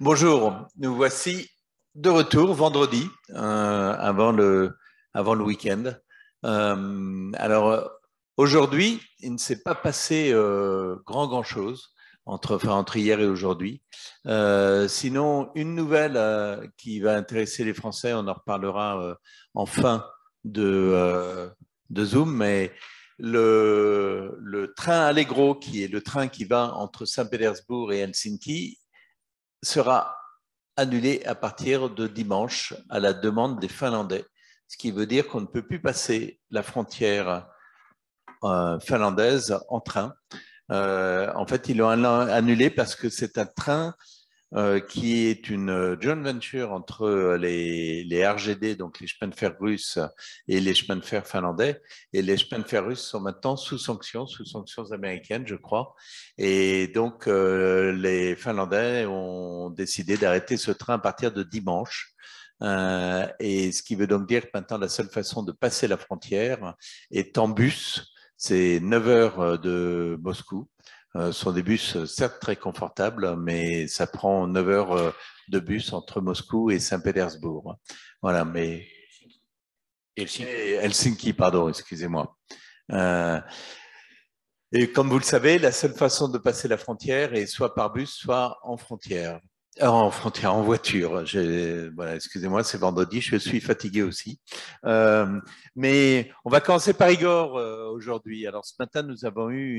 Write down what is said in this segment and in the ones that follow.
Bonjour, nous voici de retour vendredi, avant le week-end. Alors aujourd'hui, il ne s'est pas passé grand-chose entre hier et aujourd'hui. Sinon, une nouvelle qui va intéresser les Français, on en reparlera en fin de, euh, de Zoom, mais le train Allegro, qui est le train qui va entre Saint-Pétersbourg et Helsinki, sera annulé à partir de dimanche à la demande des Finlandais, ce qui veut dire qu'on ne peut plus passer la frontière finlandaise en train. En fait, ils l'ont annulé parce que c'est un train qui est une joint venture entre les RGD, donc les chemins de fer russes et les chemins de fer finlandais. Et les chemins de fer russes sont maintenant sous sanctions américaines, je crois. Et donc, les Finlandais ont décidé d'arrêter ce train à partir de dimanche. Et ce qui veut donc dire que maintenant, la seule façon de passer la frontière est en bus. C'est 9 heures de Moscou. Ce sont des bus certes très confortables, mais ça prend 9 heures de bus entre Moscou et Saint-Pétersbourg. Voilà, mais Helsinki, pardon, excusez-moi. Euh, et comme vous le savez, la seule façon de passer la frontière est soit par bus, soit en frontière. En voiture. Voilà, excusez-moi, c'est vendredi, je suis fatigué aussi. Mais on va commencer par Igor aujourd'hui. Alors ce matin, nous avons eu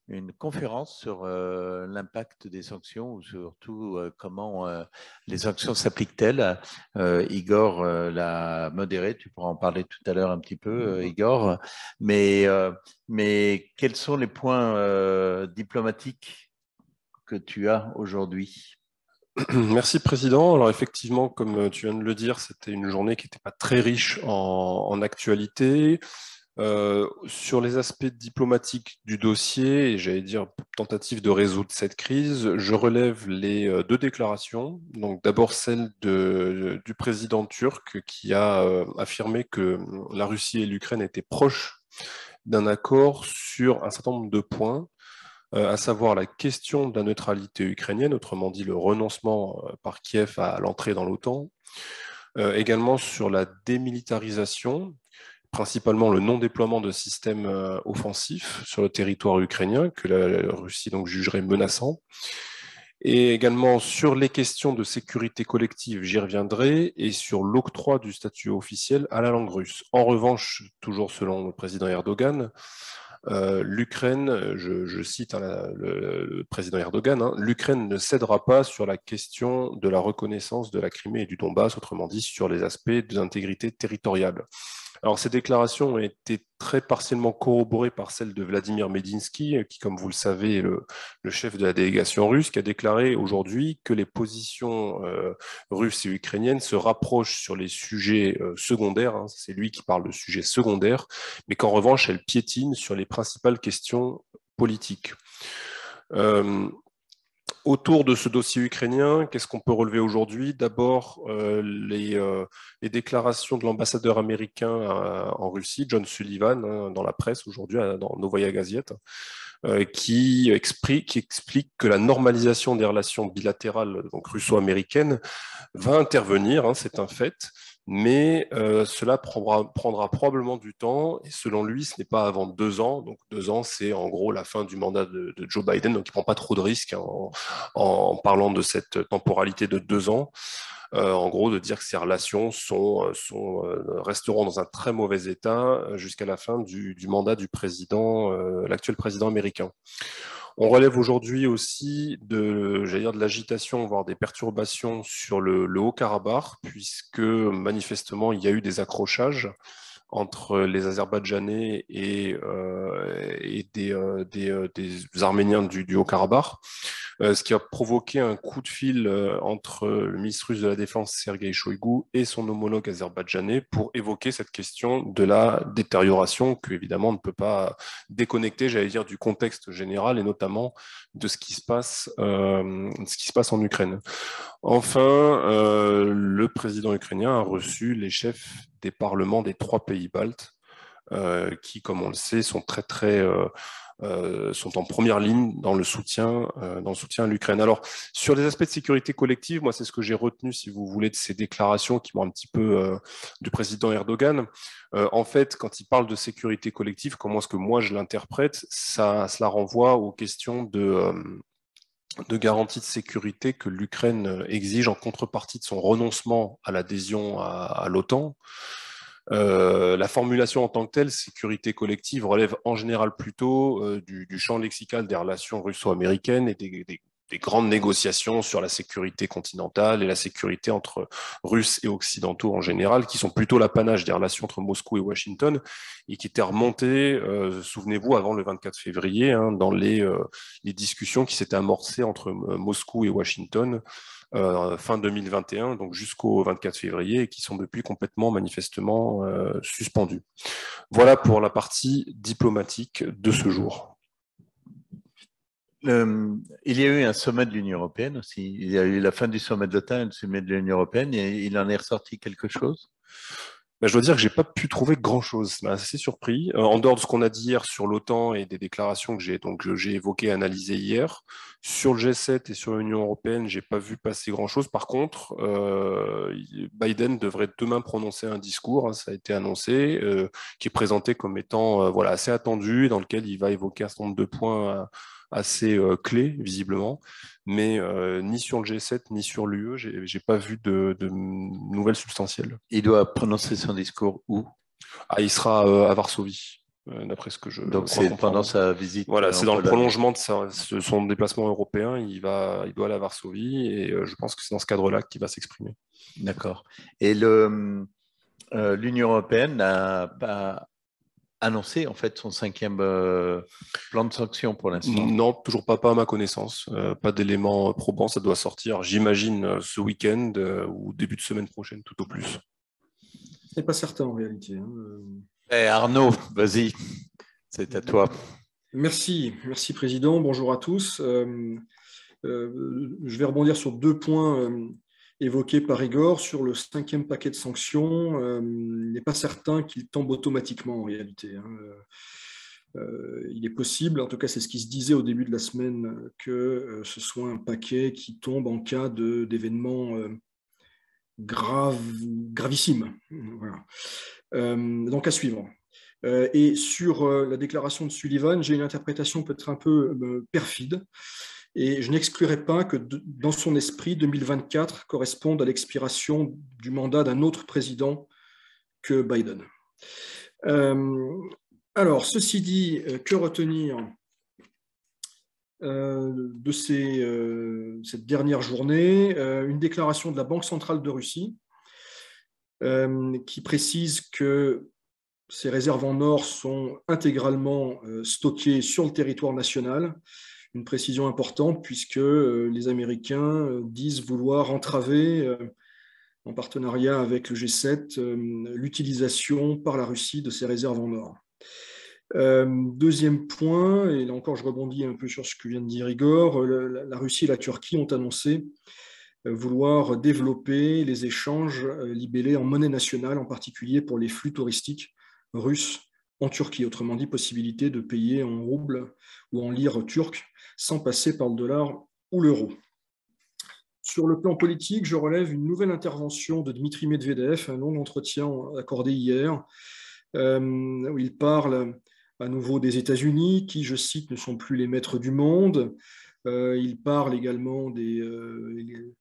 une conférence sur l'impact des sanctions ou surtout comment les sanctions s'appliquent-elles. Igor l'a modéré, tu pourras en parler tout à l'heure un petit peu, Igor. Mais quels sont les points diplomatiques que tu as aujourd'hui? Merci Président. Alors effectivement, comme tu viens de le dire, c'était une journée qui n'était pas très riche en actualité. Sur les aspects diplomatiques du dossier, et j'allais dire tentative de résoudre cette crise, je relève les deux déclarations. Donc d'abord celle du président turc qui a affirmé que la Russie et l'Ukraine étaient proches d'un accord sur un certain nombre de points, à savoir la question de la neutralité ukrainienne, autrement dit le renoncement par Kiev à l'entrée dans l'OTAN, également sur la démilitarisation, principalement le non-déploiement de systèmes offensifs sur le territoire ukrainien, que la Russie donc jugerait menaçant, et également sur les questions de sécurité collective, j'y reviendrai, et sur l'octroi du statut officiel à la langue russe. En revanche, toujours selon le président Erdogan, l'Ukraine, je cite le président Erdogan, l'Ukraine ne cédera pas sur la question de la reconnaissance de la Crimée et du Donbass, autrement dit sur les aspects de l'intégrité territoriale. Alors, ces déclarations ont été très partiellement corroborées par celle de Vladimir Medinsky, qui, comme vous le savez, est le chef de la délégation russe, qui a déclaré aujourd'hui que les positions russes et ukrainiennes se rapprochent sur les sujets secondaires, c'est lui qui parle de sujets secondaires, mais qu'en revanche, elles piétinent sur les principales questions politiques. Autour de ce dossier ukrainien, qu'est-ce qu'on peut relever aujourd'hui? D'abord, les déclarations de l'ambassadeur américain en Russie, John Sullivan, dans la presse aujourd'hui, dans Novaya Gazeta, qui explique que la normalisation des relations bilatérales donc russo-américaines va intervenir, c'est un fait, mais cela prendra probablement du temps, et selon lui, ce n'est pas avant 2 ans. Donc 2 ans, c'est en gros la fin du mandat de Joe Biden, donc il ne prend pas trop de risques en parlant de cette temporalité de 2 ans. En gros, de dire que ces relations resteront dans un très mauvais état jusqu'à la fin du mandat du président, l'actuel président américain. On relève aujourd'hui aussi de l'agitation, voire des perturbations sur le Haut-Karabakh, puisque manifestement, il y a eu des accrochages entre les Azerbaïdjanais et des Arméniens du Haut-Karabakh, ce qui a provoqué un coup de fil entre le ministre russe de la Défense, Sergei Shoigu, et son homologue azerbaïdjanais pour évoquer cette question de la détérioration que, évidemment, on ne peut pas déconnecter, du contexte général et notamment de ce qui se passe en Ukraine. Enfin, le président ukrainien a reçu les chefs des parlements des 3 pays baltes qui, comme on le sait, sont sont en première ligne dans le soutien à l'Ukraine. Alors, sur les aspects de sécurité collective, moi, c'est ce que j'ai retenu, si vous voulez, de ces déclarations qui m'ont un petit peu du président Erdogan. En fait, quand il parle de sécurité collective, comment est-ce que moi je l'interprète, cela renvoie aux questions de garantie de sécurité que l'Ukraine exige en contrepartie de son renoncement à l'adhésion à l'OTAN. La formulation en tant que telle, sécurité collective, relève en général plutôt du champ lexical des relations russo-américaines et des grandes négociations sur la sécurité continentale et la sécurité entre Russes et Occidentaux en général, qui sont plutôt l'apanage des relations entre Moscou et Washington, et qui étaient remontées, souvenez-vous, avant le 24 février, hein, dans les discussions qui s'étaient amorcées entre Moscou et Washington fin 2021, donc jusqu'au 24 février, et qui sont depuis complètement, manifestement, suspendues. Voilà pour la partie diplomatique de ce jour. Il y a eu un sommet de l'Union européenne aussi. Il y a eu la fin du sommet de l'OTAN et le sommet de l'Union européenne. Et il en est ressorti quelque chose? Je dois dire que j'ai pas pu trouver grand-chose. Ça m'a assez surpris. En dehors de ce qu'on a dit hier sur l'OTAN et des déclarations que j'ai évoquées et analysées hier, sur le G7 et sur l'Union européenne, j'ai pas vu passer grand-chose. Par contre, Biden devrait demain prononcer un discours, hein, ça a été annoncé, qui est présenté comme étant voilà, assez attendu, dans lequel il va évoquer un certain nombre de points assez clés, visiblement. Mais ni sur le G7 ni sur l'UE, j'ai pas vu de nouvelles substantielles. Il doit prononcer son discours où? Il sera à Varsovie, d'après ce que je Donc crois c'est comprendre. pendant sa visite. Voilà, c'est en dans le Pologne. prolongement de son déplacement européen. Il doit aller à Varsovie et je pense que c'est dans ce cadre-là qu'il va s'exprimer. D'accord. Et l'Union européenne n'a pas annoncé en fait son 5e plan de sanctions pour l'instant? Non, toujours pas à ma connaissance. Pas d'éléments probants. Ça doit sortir, j'imagine, ce week-end ou début de semaine prochaine, tout au plus. C'est pas certain en réalité. Arnaud, vas-y, c'est à toi. Merci Président. Bonjour à tous. Je vais rebondir sur 2 points évoqués par Igor. Sur le 5e paquet de sanctions, il n'est pas certain qu'il tombe automatiquement en réalité. Il est possible, en tout cas c'est ce qui se disait au début de la semaine, que ce soit un paquet qui tombe en cas d'événements gravissimes. Voilà. Donc à suivre. Et sur la déclaration de Sullivan, j'ai une interprétation peut-être un peu perfide, et je n'exclurais pas que dans son esprit, 2024 corresponde à l'expiration du mandat d'un autre président que Biden. Alors, ceci dit, que retenir de cette dernière journée? Une déclaration de la Banque centrale de Russie qui précise que ces réserves en or sont intégralement stockées sur le territoire national. Une précision importante puisque les Américains disent vouloir entraver, en partenariat avec le G7, l'utilisation par la Russie de ces réserves en or. Deuxième point, et là encore je rebondis un peu sur ce que vient de dire Igor, la Russie et la Turquie ont annoncé vouloir développer les échanges libellés en monnaie nationale, en particulier pour les flux touristiques russes en Turquie. Autrement dit, possibilité de payer en roubles ou en lire turques sans passer par le dollar ou l'euro. Sur le plan politique, je relève une nouvelle intervention de Dmitri Medvedev, un long entretien accordé hier, où il parle à nouveau des États-Unis, qui, je cite, ne sont plus les maîtres du monde. Il parle également il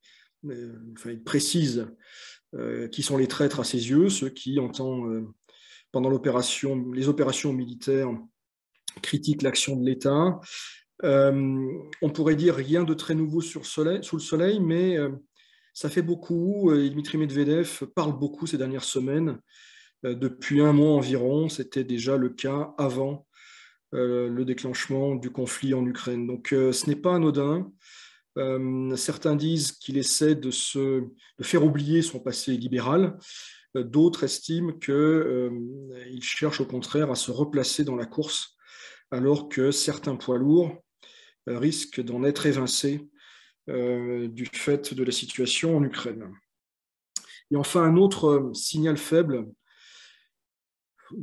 précise qui sont les traîtres à ses yeux, ceux qui, pendant les opérations militaires, critiquent l'action de l'État. On pourrait dire rien de très nouveau sous le soleil, mais ça fait beaucoup. Dmitri Medvedev parle beaucoup ces dernières semaines. Depuis un mois environ, c'était déjà le cas avant le déclenchement du conflit en Ukraine. Donc ce n'est pas anodin. Certains disent qu'il essaie de faire oublier son passé libéral. D'autres estiment qu'il cherche au contraire à se replacer dans la course, alors que certains poids lourds risquent d'en être évincés du fait de la situation en Ukraine. Et enfin, un autre signal faible,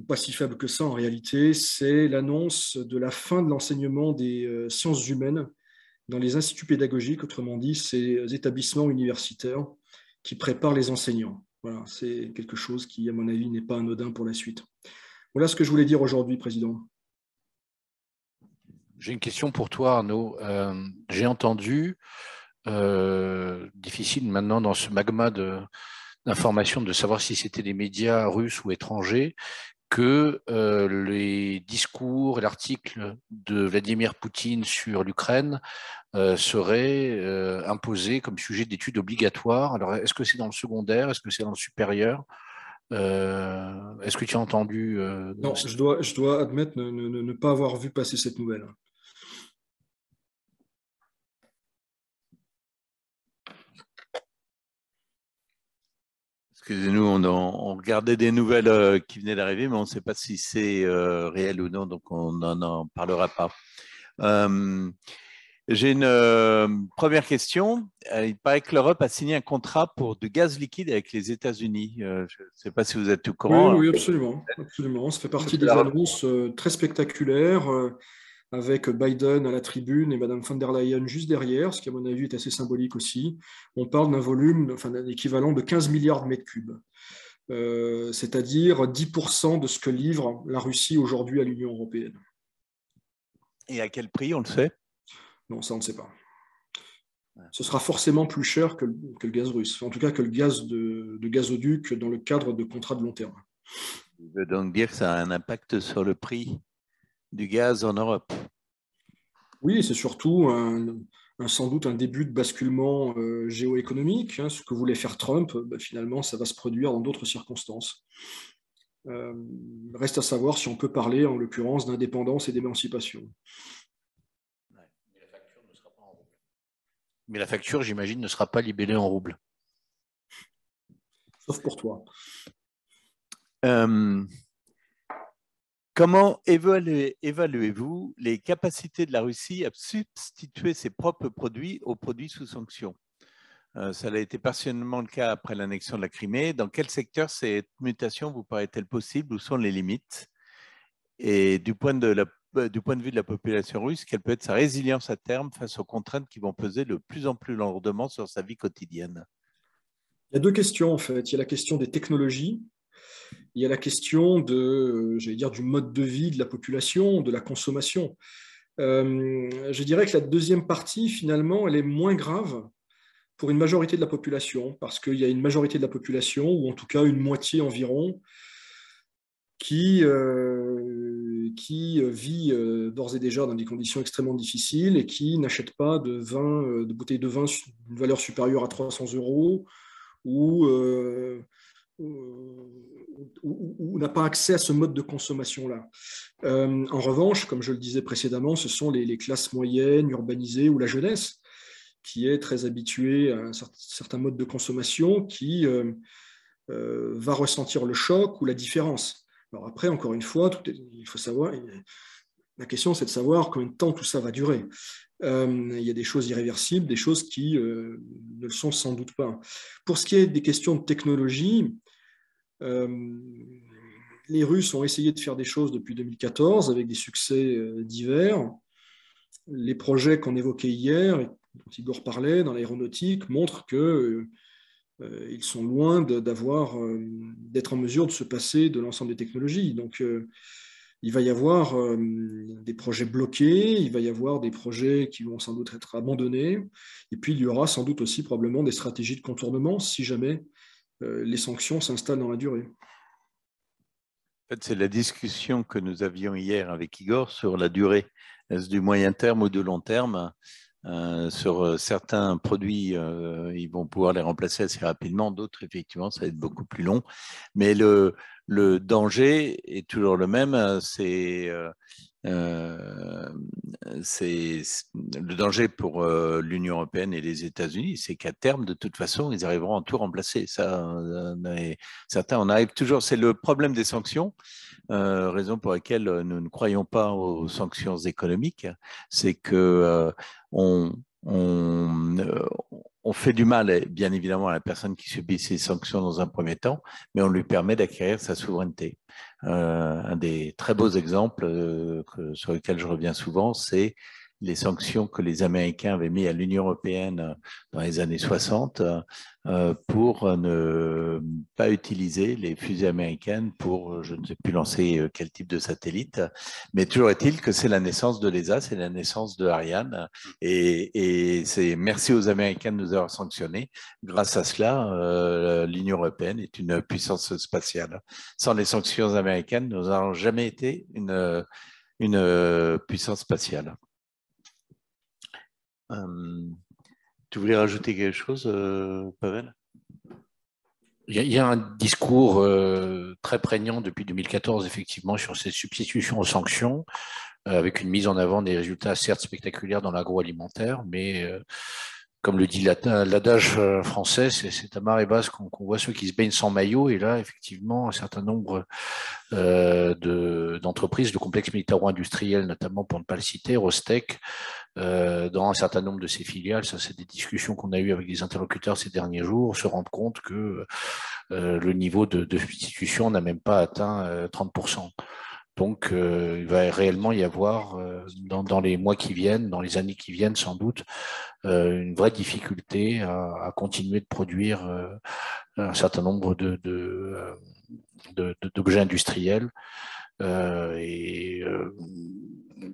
pas si faible que ça en réalité, c'est l'annonce de la fin de l'enseignement des sciences humaines dans les instituts pédagogiques, autrement dit, ces établissements universitaires qui préparent les enseignants. Voilà, c'est quelque chose qui, à mon avis, n'est pas anodin pour la suite. Voilà ce que je voulais dire aujourd'hui, Président. J'ai une question pour toi, Arnaud. J'ai entendu, difficile maintenant dans ce magma d'informations de savoir si c'était des médias russes ou étrangers, que les discours et l'article de Vladimir Poutine sur l'Ukraine seraient imposés comme sujet d'étude obligatoire. Alors, est-ce que c'est dans le secondaire? Est-ce que c'est dans le supérieur? Est-ce que tu as entendu Non, je dois admettre ne pas avoir vu passer cette nouvelle. Excusez-nous, on regardait des nouvelles qui venaient d'arriver, mais on ne sait pas si c'est réel ou non, donc on n'en parlera pas. J'ai une première question. Il paraît que l'Europe a signé un contrat pour du gaz liquide avec les États-Unis. Je ne sais pas si vous êtes au courant. Oui, absolument, absolument. Ça fait partie des annonces très spectaculaires, avec Biden à la tribune et Madame von der Leyen juste derrière, ce qui à mon avis est assez symbolique aussi. On parle d'un volume, enfin d'un équivalent de 15 milliards de mètres cubes, c'est-à-dire 10% de ce que livre la Russie aujourd'hui à l'Union européenne. Et à quel prix, on le sait? Non, ça on ne sait pas. Ce sera forcément plus cher que le gaz russe, en tout cas que le gaz de gazoduc dans le cadre de contrats de long terme. Ça veut donc dire que ça a un impact sur le prix du gaz en Europe. Oui, c'est surtout sans doute un début de basculement géoéconomique. Ce que voulait faire Trump, finalement, ça va se produire dans d'autres circonstances. Reste à savoir si on peut parler, en l'occurrence, d'indépendance et d'émancipation. Mais la facture, j'imagine, ne sera pas libellée en roubles. Sauf pour toi. Comment évaluez-vous les capacités de la Russie à substituer ses propres produits aux produits sous sanction? Ça a été partiellement le cas après l'annexion de la Crimée. Dans quel secteur cette mutation vous paraît-elle possible? Où sont les limites? Et du point de vue de la population russe, quelle peut être sa résilience à terme face aux contraintes qui vont peser de plus en plus lourdement sur sa vie quotidienne? Il y a deux questions en fait. Il y a la question des technologies. Il y a la question du mode de vie de la population, de la consommation. Je dirais que la deuxième partie, finalement, elle est moins grave pour une majorité de la population, parce qu'il y a une majorité de la population, ou en tout cas une moitié environ, qui vit d'ores et déjà dans des conditions extrêmement difficiles et qui n'achète pas de bouteilles de vin d'une valeur supérieure à 300 € ou n'a pas accès à ce mode de consommation-là. En revanche, comme je le disais précédemment, ce sont les classes moyennes, urbanisées ou la jeunesse qui est très habituée à un certain mode de consommation qui va ressentir le choc ou la différence. Alors après, encore une fois, il faut savoir, la question c'est de savoir combien de temps tout ça va durer. Il y a des choses irréversibles, des choses qui ne le sont sans doute pas. Pour ce qui est des questions de technologie, les Russes ont essayé de faire des choses depuis 2014 avec des succès divers. Les projets qu'on évoquait hier, et dont Igor parlait dans l'aéronautique, montrent qu'ils sont loin d'être en mesure de se passer de l'ensemble des technologies. Donc, il va y avoir des projets bloqués, il va y avoir des projets qui vont sans doute être abandonnés, et puis il y aura sans doute aussi probablement des stratégies de contournement si jamais les sanctions s'installent dans la durée. En fait, c'est la discussion que nous avions hier avec Igor sur la durée. Est-ce du moyen terme ou de long terme? Sur certains produits, ils vont pouvoir les remplacer assez rapidement. D'autres, effectivement, ça va être beaucoup plus long. Mais le danger est toujours le même. C'est le danger pour l'Union européenne et les États-Unis, c'est qu'à terme, de toute façon, ils arriveront à tout remplacer. Ça, certains, on arrive toujours. C'est le problème des sanctions, raison pour laquelle nous ne croyons pas aux sanctions économiques. C'est que on on fait du mal, bien évidemment, à la personne qui subit ces sanctions dans un premier temps, mais on lui permet d'acquérir sa souveraineté. Un des très beaux exemples sur lesquels je reviens souvent, c'est les sanctions que les Américains avaient mis à l'Union européenne dans les années 60 pour ne pas utiliser les fusées américaines pour, je ne sais plus lancer quel type de satellite, mais toujours est-il que c'est la naissance de l'ESA, c'est la naissance de Ariane, et c'est merci aux Américains de nous avoir sanctionnés. Grâce à cela, l'Union européenne est une puissance spatiale. Sans les sanctions américaines, nous n'aurons jamais été une puissance spatiale. Tu voulais rajouter quelque chose, Pavel ? Il y a un discours très prégnant depuis 2014, effectivement, sur ces substitutions aux sanctions, avec une mise en avant des résultats certes spectaculaires dans l'agroalimentaire, mais comme le dit l'adage français, c'est à marée basse qu'on voit ceux qui se baignent sans maillot. Et là, effectivement, un certain nombre d'entreprises, de complexes militaro-industriels, notamment pour ne pas le citer, Rostec, dans un certain nombre de ces filiales, ça c'est des discussions qu'on a eues avec des interlocuteurs ces derniers jours, se rendent compte que le niveau de substitution n'a même pas atteint 30%. Donc, il va réellement y avoir, dans les mois qui viennent, dans les années qui viennent sans doute, une vraie difficulté à continuer de produire un certain nombre d'objets industriels. Il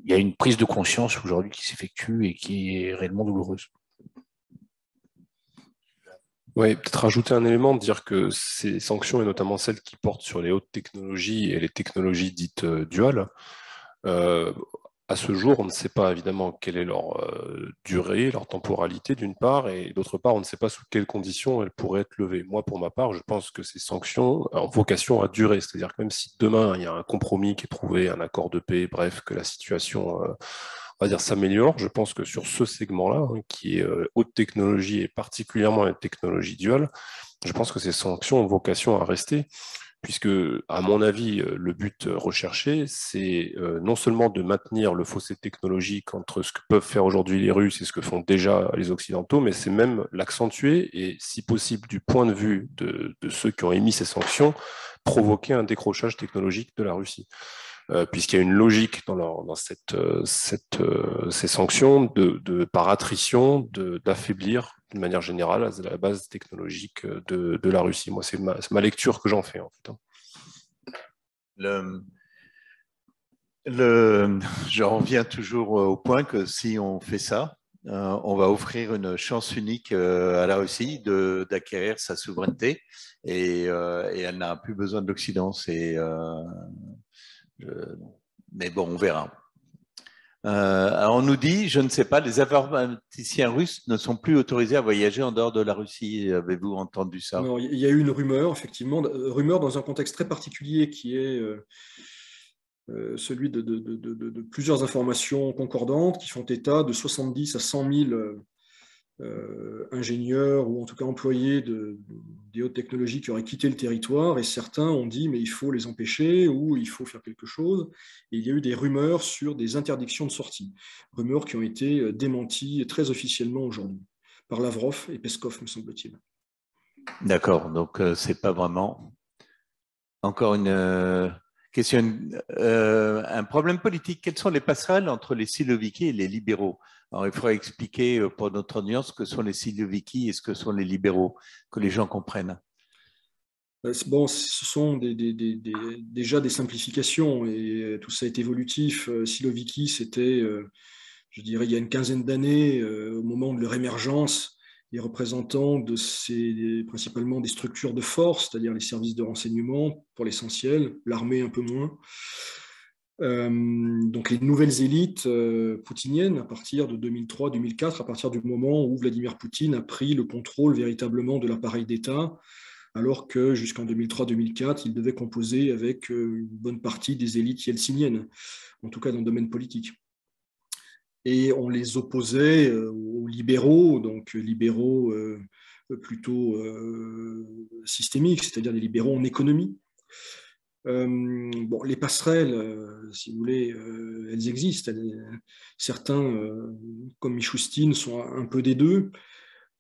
y a une prise de conscience aujourd'hui qui s'effectue et qui est réellement douloureuse. Oui, peut-être rajouter un élément, dire que ces sanctions, et notamment celles qui portent sur les hautes technologies et les technologies dites duales, à ce jour, on ne sait pas évidemment quelle est leur durée, leur temporalité d'une part, et d'autre part, on ne sait pas sous quelles conditions elles pourraient être levées. Moi, pour ma part, je pense que ces sanctions ont vocation à durer, c'est-à-dire que même si demain il y a un compromis qui est trouvé, un accord de paix, bref, que la situation on va dire, s'améliore, je pense que sur ce segment-là, qui est haute technologie et particulièrement la technologie duale, je pense que ces sanctions ont vocation à rester, puisque, à mon avis, le but recherché, c'est non seulement de maintenir le fossé technologique entre ce que peuvent faire aujourd'hui les Russes et ce que font déjà les Occidentaux, mais c'est même l'accentuer et, si possible, du point de vue de ceux qui ont émis ces sanctions, provoquer un décrochage technologique de la Russie. Puisqu'il y a une logique dans ces sanctions par attrition d'affaiblir d'une manière générale la base technologique de la Russie. Moi, c'est ma lecture que j'en fais en fait. Je reviens toujours au point que si on fait ça, on va offrir une chance unique à la Russie d'acquérir sa souveraineté et elle n'a plus besoin de l'Occident. Mais bon, on verra. Alors on nous dit, je ne sais pas, les informaticiens russes ne sont plus autorisés à voyager en dehors de la Russie. Avez-vous entendu ça? Non, il y a eu une rumeur, effectivement, rumeur dans un contexte très particulier qui est celui de plusieurs informations concordantes qui font état de 70 à 100 000 ingénieurs ou en tout cas employés des hautes technologies qui auraient quitté le territoire, et certains ont dit mais il faut les empêcher ou il faut faire quelque chose. Et il y a eu des rumeurs sur des interdictions de sortie, rumeurs qui ont été démenties très officiellement aujourd'hui par Lavrov et Peskov, me semble-t-il. D'accord, donc c'est pas vraiment encore une question, un problème politique. Quelles sont les passerelles entre les siloviki et les libéraux? Alors, il faudrait expliquer pour notre audience ce que sont les siloviki et ce que sont les libéraux, que les gens comprennent. Bon, ce sont déjà des simplifications et tout ça est évolutif. Siloviki, c'était, je dirais, il y a une quinzaine d'années, au moment de leur émergence, les représentants principalement des structures de force, c'est-à-dire les services de renseignement pour l'essentiel, l'armée un peu moins. Donc les nouvelles élites poutiniennes à partir de 2003-2004, à partir du moment où Vladimir Poutine a pris le contrôle véritablement de l'appareil d'État, alors que jusqu'en 2003-2004, il devait composer avec une bonne partie des élites yeltsiniennes, en tout cas dans le domaine politique. Et on les opposait aux libéraux, donc libéraux plutôt systémiques, c'est-à-dire des libéraux en économie. Bon, les passerelles, si vous voulez, elles existent. Certains, comme Michoustine, sont un peu des deux.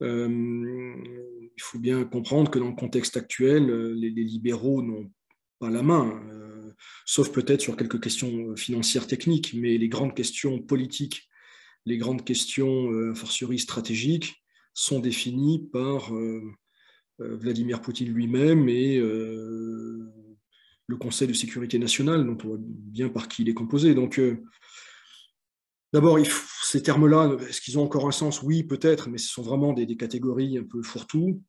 Il faut bien comprendre que dans le contexte actuel, les libéraux n'ont pas la main, sauf peut-être sur quelques questions financières techniques, mais les grandes questions politiques, les grandes questions, a fortiori stratégiques, sont définies par Vladimir Poutine lui-même et le Conseil de sécurité nationale, dont on voit bien par qui il est composé. Donc, d'abord, ces termes-là, est-ce qu'ils ont encore un sens? Oui, peut-être, mais ce sont vraiment des catégories un peu fourre-tout.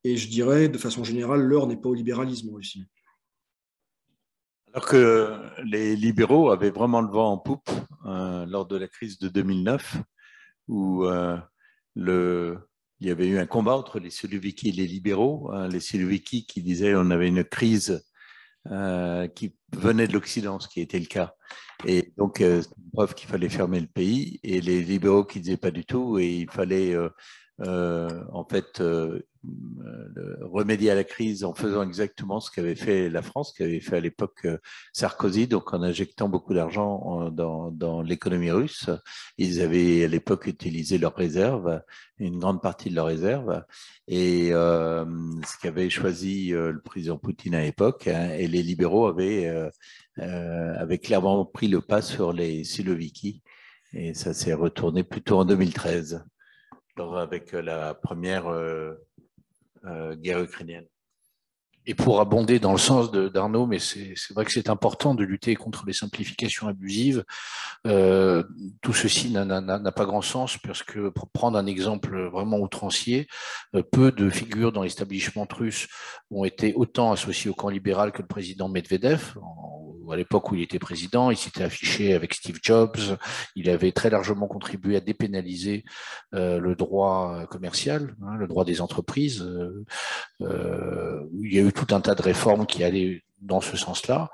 Et je dirais, de façon générale, l'heure n'est pas au libéralisme en Russie. Alors que les libéraux avaient vraiment le vent en poupe lors de la crise de 2009, où il y avait eu un combat entre les Siloviki et les libéraux. Les Siloviki qui disaient qu'on avait une crise qui venait de l'Occident, ce qui était le cas. Et donc, c'est une preuve qu'il fallait fermer le pays. Et les libéraux qui disaient pas du tout, et il fallait en fait remédier à la crise en faisant exactement ce qu'avait fait la France, qu'avait fait à l'époque Sarkozy, donc en injectant beaucoup d'argent dans l'économie russe. Ils avaient à l'époque utilisé leurs réserves, une grande partie de leurs réserves, et ce qu'avait choisi le président Poutine à l'époque, hein, et les libéraux avaient clairement pris le pas sur les Siloviki, et ça s'est retourné plutôt en 2013, avec la première guerre ukrainienne. Et pour abonder dans le sens d'Arnaud, mais c'est vrai que c'est important de lutter contre les simplifications abusives. Tout ceci n'a pas grand sens, parce que, pour prendre un exemple vraiment outrancier, peu de figures dans l'établissement russe ont été autant associées au camp libéral que le président Medvedev. À l'époque où il était président, il s'était affiché avec Steve Jobs, il avait très largement contribué à dépénaliser le droit commercial, hein, le droit des entreprises. Il y a eu tout un tas de réformes qui allaient dans ce sens-là.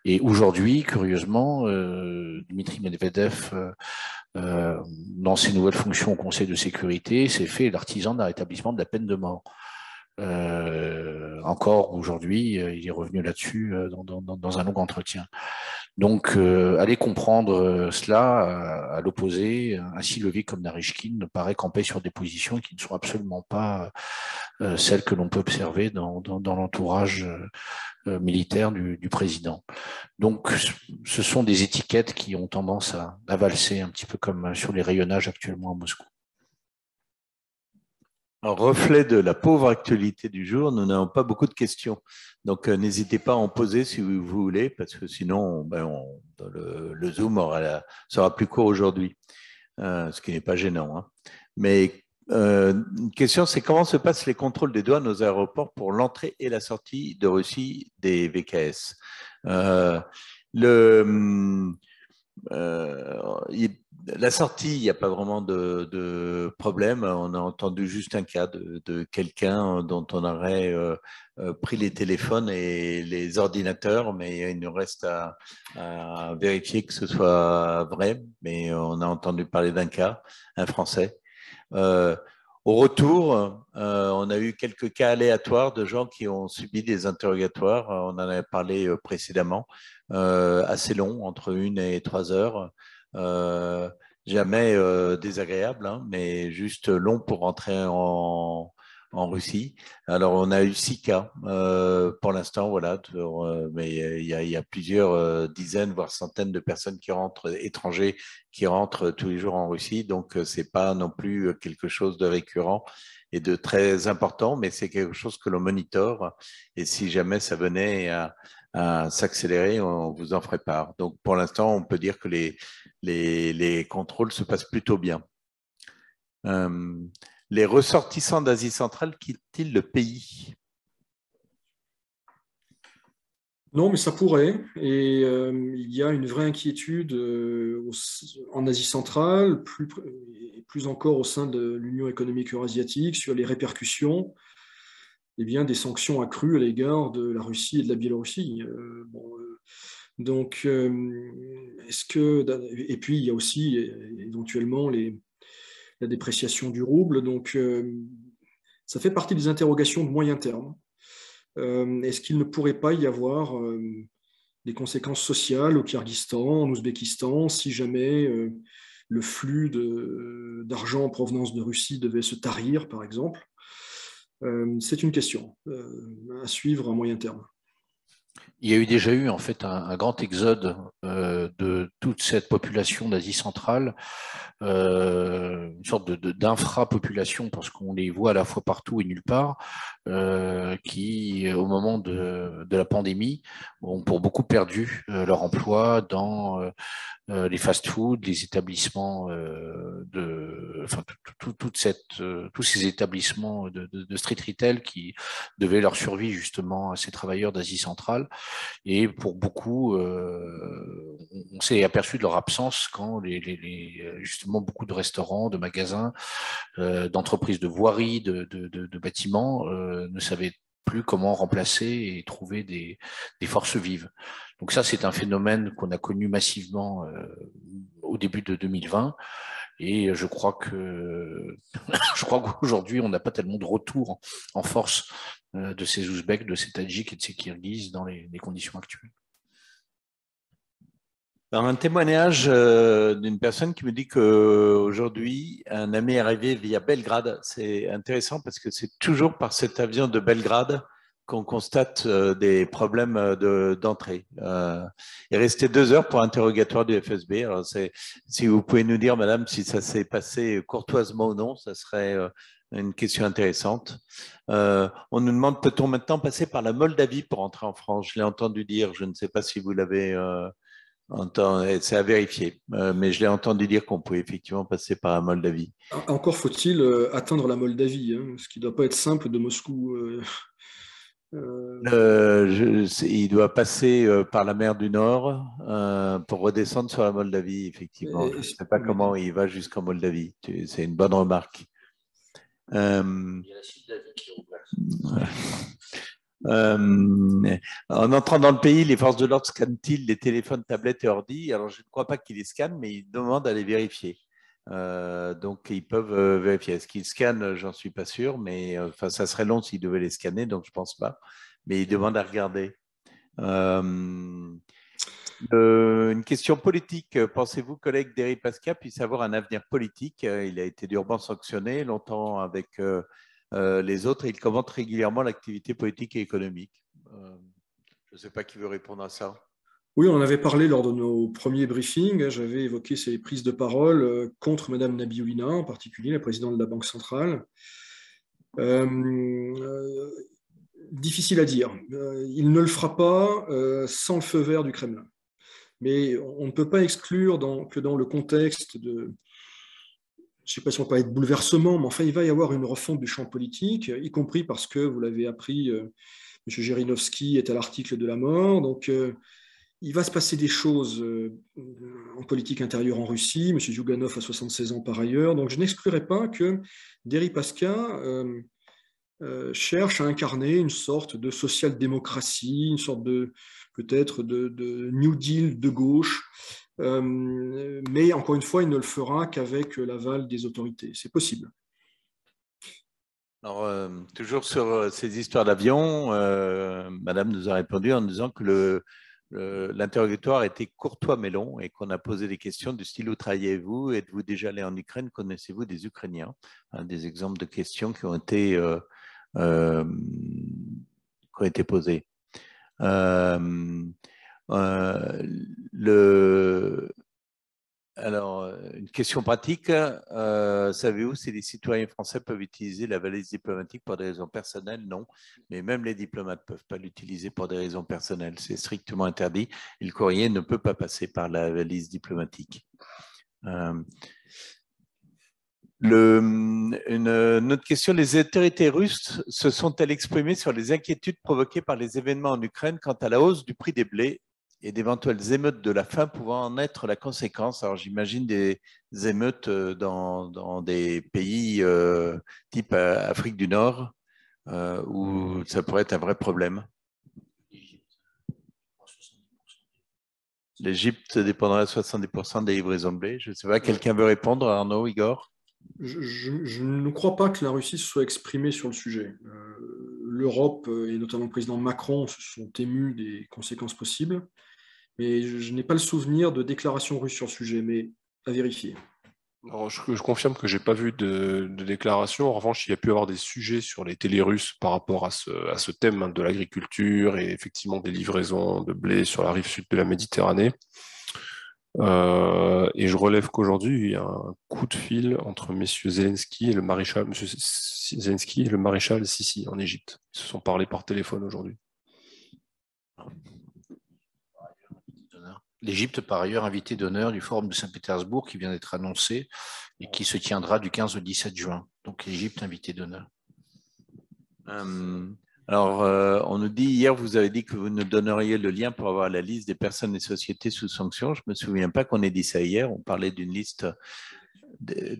Et aujourd'hui, curieusement, Dmitri Medvedev, dans ses nouvelles fonctions au Conseil de sécurité, s'est fait l'artisan d'un rétablissement de la peine de mort. Encore aujourd'hui, il est revenu là-dessus dans un long entretien. Donc, aller comprendre cela à l'opposé, un Silovik comme Narishkin ne paraît camper sur des positions qui ne sont absolument pas celles que l'on peut observer dans l'entourage militaire du président. Donc, ce sont des étiquettes qui ont tendance à valser un petit peu comme sur les rayonnages actuellement à Moscou. Un reflet de la pauvre actualité du jour, nous n'avons pas beaucoup de questions. Donc, n'hésitez pas à en poser si vous voulez, parce que sinon, le Zoom sera plus court aujourd'hui, ce qui n'est pas gênant, hein. Mais une question, c'est comment se passent les contrôles des douanes aux aéroports pour l'entrée et la sortie de Russie des VKS? La sortie, il n'y a pas vraiment de problème. On a entendu juste un cas de quelqu'un dont on aurait pris les téléphones et les ordinateurs, mais il nous reste à vérifier que ce soit vrai. Mais on a entendu parler d'un cas, un Français. Au retour, on a eu quelques cas aléatoires de gens qui ont subi des interrogatoires. On en avait parlé précédemment, assez longs, entre 1 et 3 heures. Jamais désagréable, hein, mais juste long pour rentrer en Russie. Alors, on a eu 6 cas pour l'instant, voilà, mais il y a plusieurs dizaines, voire centaines de personnes étrangers qui rentrent tous les jours en Russie. Donc, c'est pas non plus quelque chose de récurrent et de très important, mais c'est quelque chose que l'on monitore. Et si jamais ça venait à s'accélérer, on vous en ferait part. Donc, pour l'instant, on peut dire que les contrôles se passent plutôt bien. Les ressortissants d'Asie centrale quittent-ils le pays? Non, mais ça pourrait. Et il y a une vraie inquiétude en Asie centrale, plus encore au sein de l'Union économique eurasiatique, sur les répercussions des sanctions accrues à l'égard de la Russie et de la Biélorussie. Donc, et puis, il y a aussi éventuellement la dépréciation du rouble. Donc, ça fait partie des interrogations de moyen terme. Est-ce qu'il ne pourrait pas y avoir des conséquences sociales au Kyrgyzstan, en Ouzbékistan, si jamais le flux d'argent en provenance de Russie devait se tarir, par exemple. C'est une question à suivre à moyen terme. Il y a déjà eu en fait un grand exode de toute cette population d'Asie centrale, une sorte d'infra-population, parce qu'on les voit à la fois partout et nulle part, qui, au moment de la pandémie, ont pour beaucoup perdu leur emploi dans les fast-foods, les établissements tous ces établissements de street retail qui devaient leur survie justement à ces travailleurs d'Asie centrale. Et pour beaucoup, on s'est aperçu de leur absence quand justement beaucoup de restaurants, de magasins, d'entreprises de voirie, de bâtiments ne savaient plus comment remplacer et trouver des forces vives. Donc ça, c'est un phénomène qu'on a connu massivement au début de 2020. Et je crois qu'aujourd'hui, on n'a pas tellement de retour en force de ces Ouzbeks, de ces Tadjiks et de ces Kirghizes dans les conditions actuelles. Alors, un témoignage d'une personne qui me dit qu'aujourd'hui, un ami est arrivé via Belgrade. C'est intéressant parce que c'est toujours par cet avion de Belgrade qu'on constate des problèmes d'entrée. Il est resté 2 heures pour interrogatoire du FSB. Alors, si vous pouvez nous dire, madame, si ça s'est passé courtoisement ou non, ça serait une question intéressante. On nous demande, peut-on maintenant passer par la Moldavie pour entrer en France? Je l'ai entendu dire, je ne sais pas si vous l'avez c'est à vérifier, mais je l'ai entendu dire qu'on pouvait effectivement passer par la Moldavie. Encore faut-il atteindre la Moldavie, hein, ce qui ne doit pas être simple de Moscou. Il doit passer par la mer du Nord pour redescendre sur la Moldavie, effectivement. Je ne sais pas comment il va jusqu'en Moldavie. C'est une bonne remarque. Il y a la Moldavie qui en entrant dans le pays, les forces de l'ordre scannent-ils les téléphones, tablettes et ordi? Alors, je ne crois pas qu'ils les scannent, mais ils demandent à les vérifier. Donc, ils peuvent vérifier. Est-ce qu'ils scannent? J'en suis pas sûr, mais ça serait long s'ils devaient les scanner, donc je ne pense pas. Mais ils demandent à regarder. Une question politique. Pensez-vous, collègue Deripaska, puisse avoir un avenir politique? Il a été durement sanctionné, longtemps avec les autres. Il commente régulièrement l'activité politique et économique. Je ne sais pas qui veut répondre à ça. Oui, on en avait parlé lors de nos premiers briefings. J'avais évoqué ces prises de parole contre Mme Nabiouna, en particulier la présidente de la Banque centrale. Difficile à dire. Il ne le fera pas sans le feu vert du Kremlin. Mais on ne peut pas exclure que dans le contexte de, je ne sais pas si on peut parler de bouleversement, mais enfin, il va y avoir une refonte du champ politique, y compris parce que, vous l'avez appris, M. Zhirinovsky est à l'article de la mort. Donc, il va se passer des choses en politique intérieure en Russie. M. Zyuganov a 76 ans par ailleurs. Donc, je n'exclurais pas que Deripaska cherche à incarner une sorte de social-démocratie, une sorte peut-être de New Deal de gauche. Mais encore une fois, il ne le fera qu'avec l'aval des autorités. C'est possible. Alors, toujours sur ces histoires d'avion, Madame nous a répondu en disant que l'interrogatoire était courtois mais long et qu'on a posé des questions du style: où travaillez-vous? Êtes-vous déjà allé en Ukraine? Connaissez-vous des Ukrainiens? Des exemples de questions qui ont été posées. Alors, une question pratique. Savez-vous si les citoyens français peuvent utiliser la valise diplomatique pour des raisons personnelles? Non, mais même les diplomates ne peuvent pas l'utiliser pour des raisons personnelles. C'est strictement interdit. Et le courrier ne peut pas passer par la valise diplomatique. Une autre question, les autorités russes se sont-elles exprimées sur les inquiétudes provoquées par les événements en Ukraine quant à la hausse du prix des blés et d'éventuelles émeutes de la faim pouvant en être la conséquence? Alors, j'imagine des émeutes dans des pays type Afrique du Nord, où ça pourrait être un vrai problème. L'Égypte dépendrait à 70% des livraisons de blé. Je ne sais pas, quelqu'un veut répondre? Arnaud, Igor? Je ne crois pas que la Russie se soit exprimée sur le sujet. L'Europe, et notamment le président Macron, se sont émus des conséquences possibles. Mais je n'ai pas le souvenir de déclarations russes sur le sujet, mais à vérifier. Alors, je confirme que j'ai pas vu de déclaration. En revanche, il y a pu y avoir des sujets sur les télés russes par rapport à ce thème, hein, de l'agriculture et effectivement des livraisons de blé sur la rive sud de la Méditerranée. Et je relève qu'aujourd'hui, il y a un coup de fil entre messieurs Zelensky et le maréchal, monsieur Zelensky et le maréchal Sissi en Égypte. Ils se sont parlé par téléphone aujourd'hui. L'Égypte, par ailleurs, invité d'honneur du Forum de Saint-Pétersbourg qui vient d'être annoncé et qui se tiendra du 15 au 17 juin. Donc l'Égypte, invité d'honneur. Alors, on nous dit hier, vous avez dit que vous nous donneriez le lien pour avoir la liste des personnes et sociétés sous sanction. Je ne me souviens pas qu'on ait dit ça hier. On parlait d'une liste des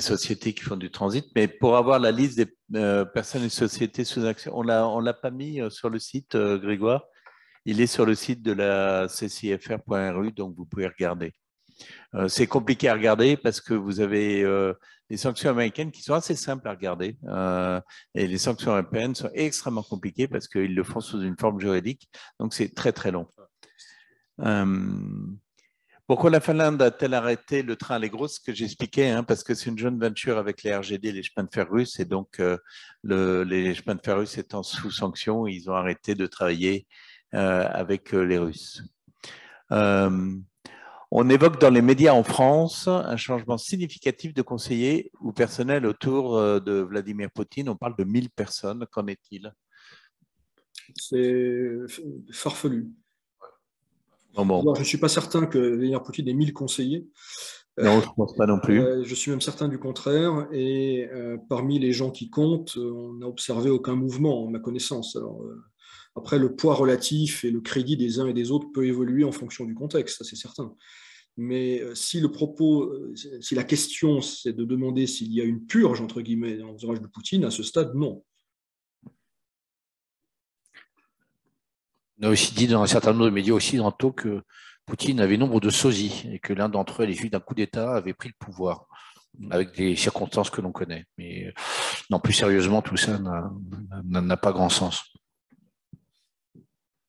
sociétés qui font du transit. Mais pour avoir la liste des personnes et sociétés sous sanction, on ne l'a pas mis sur le site, Grégoire. Il est sur le site de la ccfr.ru, donc vous pouvez regarder. C'est compliqué à regarder parce que vous avez les sanctions américaines qui sont assez simples à regarder et les sanctions européennes sont extrêmement compliquées parce qu'ils le font sous une forme juridique, donc c'est très très long. Pourquoi la Finlande a-t-elle arrêté le train Allegro? Ce que j'expliquais, hein, parce que c'est une joint venture avec les RGD, les chemins de fer russes, et donc les chemins de fer russes étant sous sanction, ils ont arrêté de travailler avec les Russes. On évoque dans les médias en France un changement significatif de conseillers ou personnel autour de Vladimir Poutine. On parle de 1000 personnes. Qu'en est-il? C'est farfelu. Bon. Alors, je ne suis pas certain que Vladimir Poutine ait 1000 conseillers. Non, je ne pense pas non plus. Je suis même certain du contraire. Et parmi les gens qui comptent, on n'a observé aucun mouvement, à ma connaissance. Alors, après, le poids relatif et le crédit des uns et des autres peut évoluer en fonction du contexte, ça c'est certain. Mais si le propos, si la question c'est de demander s'il y a une purge, entre guillemets, dans l'entourage de Poutine, à ce stade, non. On a aussi dit dans un certain nombre de médias occidentaux que Poutine avait nombre de sosies et que l'un d'entre eux, à l'issue d'un coup d'État, avait pris le pouvoir avec des circonstances que l'on connaît. Mais non, plus sérieusement, tout ça n'a pas grand sens.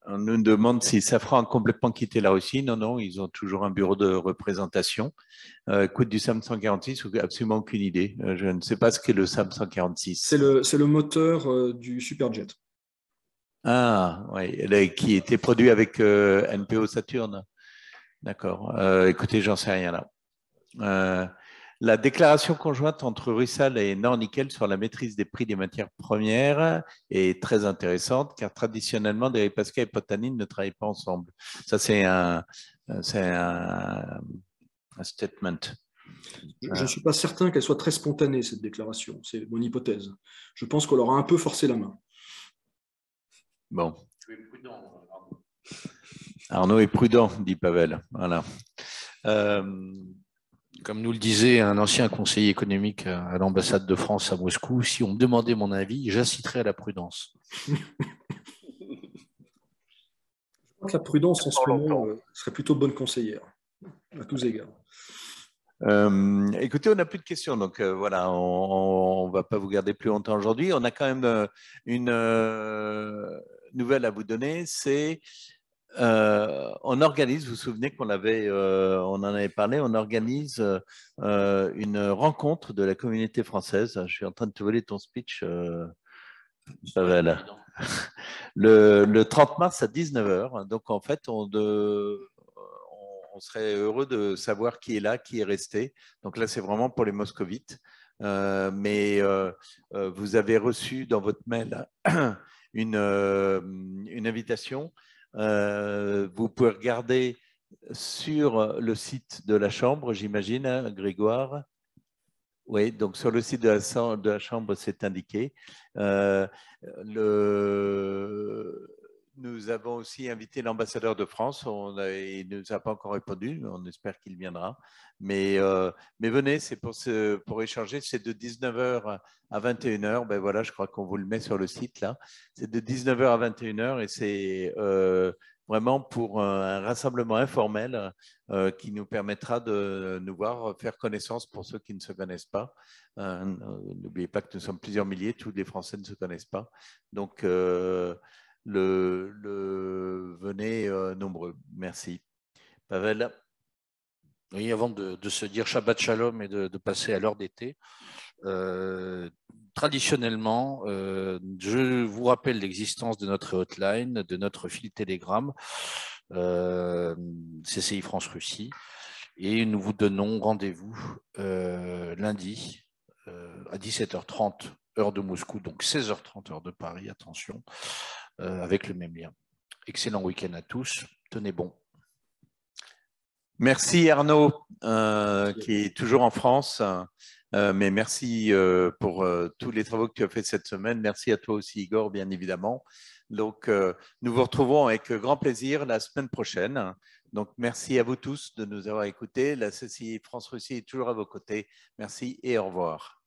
On nous demande si Safran a complètement quitté la Russie. Non, non, ils ont toujours un bureau de représentation. Quid du SAM 146? Absolument aucune idée. Je ne sais pas ce qu'est le SAM 146. C'est le moteur du Superjet. Ah, oui, qui était produit avec NPO Saturne. D'accord. Écoutez, j'en sais rien là. La déclaration conjointe entre Rusal et Nornickel sur la maîtrise des prix des matières premières est très intéressante car traditionnellement, Deripaska et Potanin ne travaillent pas ensemble. Ça, c'est un statement. Je ne suis pas certain qu'elle soit très spontanée, cette déclaration. C'est mon hypothèse. Je pense qu'on leur a un peu forcé la main. Bon. Arnaud est prudent, dit Pavel. Voilà. Comme nous le disait un ancien conseiller économique à l'ambassade de France à Moscou, si on me demandait mon avis, j'inciterais à la prudence. Je crois que la prudence en ce moment serait plutôt bonne conseillère, à tous égards. Écoutez, on n'a plus de questions, donc voilà, on ne va pas vous garder plus longtemps aujourd'hui. On a quand même une nouvelle à vous donner, c'est on organise, vous vous souvenez qu'on on en avait parlé, on organise une rencontre de la communauté française. Je suis en train de te voler ton speech, Pavel. Le 30 mars à 19h. Donc en fait, on serait heureux de savoir qui est là, qui est resté. Donc là, c'est vraiment pour les moscovites. Mais vous avez reçu dans votre mail une invitation. Vous pouvez regarder sur le site de la Chambre, j'imagine, hein, Grégoire. Oui, donc sur le site de la Chambre, c'est indiqué. Nous avons aussi invité l'ambassadeur de France. Il ne nous a pas encore répondu, mais on espère qu'il viendra. Mais venez, c'est pour échanger. C'est de 19h à 21h. Ben voilà, je crois qu'on vous le met sur le site là. C'est de 19h à 21h et c'est vraiment pour un rassemblement informel qui nous permettra de nous voir, faire connaissance pour ceux qui ne se connaissent pas. N'oubliez pas que nous sommes plusieurs milliers, tous les Français ne se connaissent pas. Donc, venez nombreux. Merci. Pavel. Oui, avant de se dire Shabbat Shalom et de passer à l'heure d'été, traditionnellement, je vous rappelle l'existence de notre hotline, de notre fil Telegram, CCI France-Russie, et nous vous donnons rendez-vous lundi à 17h30, heure de Moscou, donc 16h30, heure de Paris, attention, avec le même lien. Excellent week-end à tous, tenez bon. Merci Arnaud, qui est toujours en France, mais merci pour tous les travaux que tu as fait cette semaine. Merci à toi aussi Igor, bien évidemment. Donc, nous vous retrouvons avec grand plaisir la semaine prochaine. Donc, merci à vous tous de nous avoir écoutés. La CCI France-Russie est toujours à vos côtés. Merci et au revoir.